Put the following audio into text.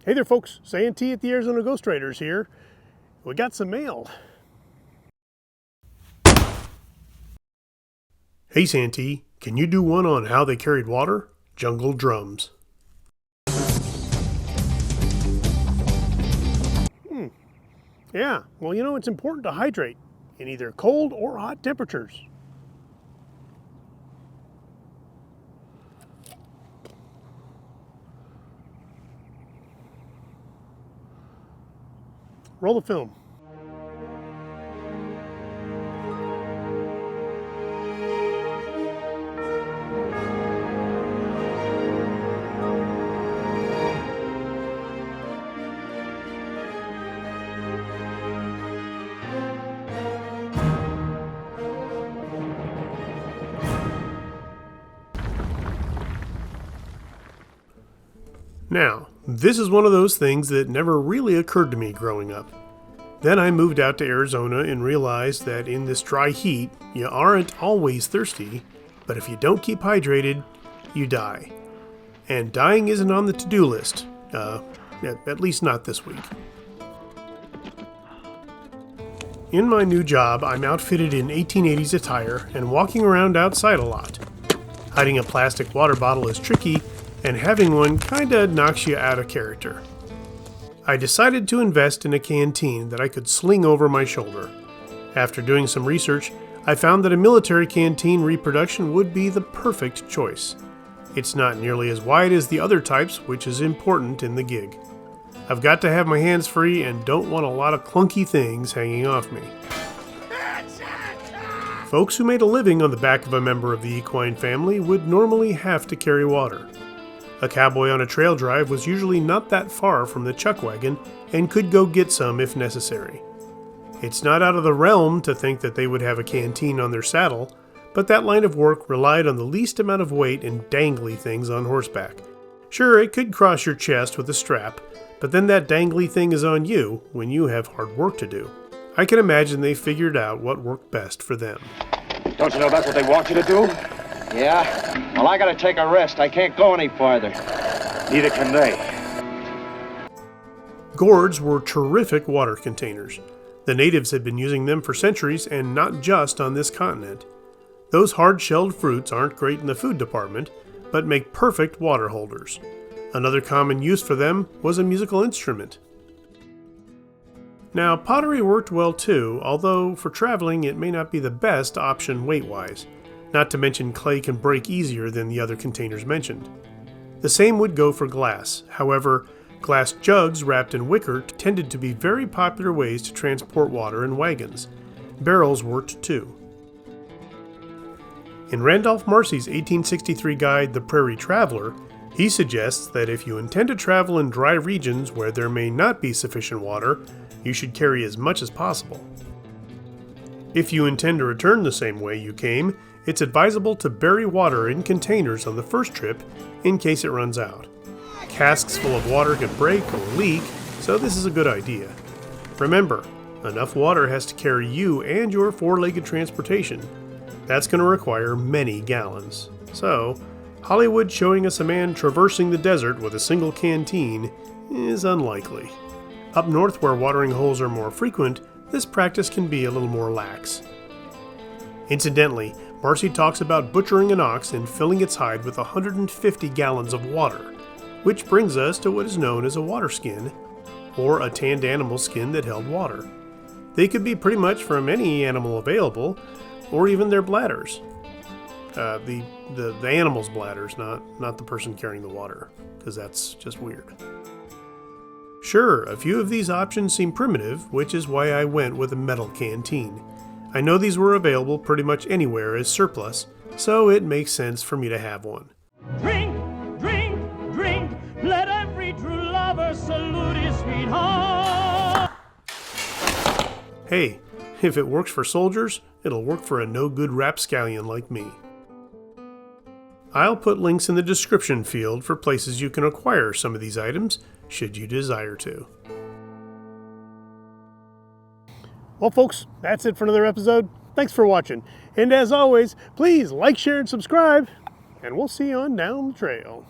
Hey there folks, Santee at the Arizona Ghost Raiders here. We got some mail. Hey Santee, can you do one on how they carried water? Jungle drums. Yeah, well you know it's important to hydrate in either cold or hot temperatures. Roll the film. Now, this is one of those things that never really occurred to me growing up. Then I moved out to Arizona and realized that in this dry heat, you aren't always thirsty, but if you don't keep hydrated, you die. And dying isn't on the to-do list, at least not this week. In my new job, I'm outfitted in 1880s attire and walking around outside a lot. Hiding a plastic water bottle is tricky, and having one kinda knocks you out of character. I decided to invest in a canteen that I could sling over my shoulder. After doing some research, I found that a military canteen reproduction would be the perfect choice. It's not nearly as wide as the other types, which is important in the gig. I've got to have my hands free and don't want a lot of clunky things hanging off me. Folks who made a living on the back of a member of the equine family would normally have to carry water. A cowboy on a trail drive was usually not that far from the chuck wagon and could go get some if necessary. It's not out of the realm to think that they would have a canteen on their saddle, but that line of work relied on the least amount of weight and dangly things on horseback. Sure, it could cross your chest with a strap, but then that dangly thing is on you when you have hard work to do. I can imagine they figured out what worked best for them. Don't you know that's what they want you to do? Yeah? Well, I gotta take a rest. I can't go any farther. Neither can they. Gourds were terrific water containers. The natives had been using them for centuries and not just on this continent. Those hard-shelled fruits aren't great in the food department, but make perfect water holders. Another common use for them was a musical instrument. Now, pottery worked well too, although for traveling it may not be the best option weight-wise. Not to mention clay can break easier than the other containers mentioned. The same would go for glass. However, glass jugs wrapped in wicker tended to be very popular ways to transport water in wagons. Barrels worked too. In Randolph Marcy's 1863 guide, The Prairie Traveler, he suggests that if you intend to travel in dry regions where there may not be sufficient water, you should carry as much as possible. If you intend to return the same way you came, it's advisable to bury water in containers on the first trip in case it runs out. Casks full of water can break or leak, so this is a good idea. Remember, enough water has to carry you and your four-legged transportation. That's going to require many gallons. So, Hollywood showing us a man traversing the desert with a single canteen is unlikely. Up north where watering holes are more frequent, this practice can be a little more lax. Incidentally, Marcy talks about butchering an ox and filling its hide with 150 gallons of water, which brings us to what is known as a water skin, or a tanned animal skin that held water. They could be pretty much from any animal available, or even their bladders. The animal's bladders, not the person carrying the water, because that's just weird. Sure, a few of these options seem primitive, which is why I went with a metal canteen. I know these were available pretty much anywhere as surplus, so it makes sense for me to have one. Drink, drink, drink, let every true lover salute his sweetheart. Hey, if it works for soldiers, it'll work for a no-good rapscallion like me. I'll put links in the description field for places you can acquire some of these items, should you desire to. Well folks, that's it for another episode. Thanks for watching. And as always, please like, share, and subscribe. And we'll see you on down the trail.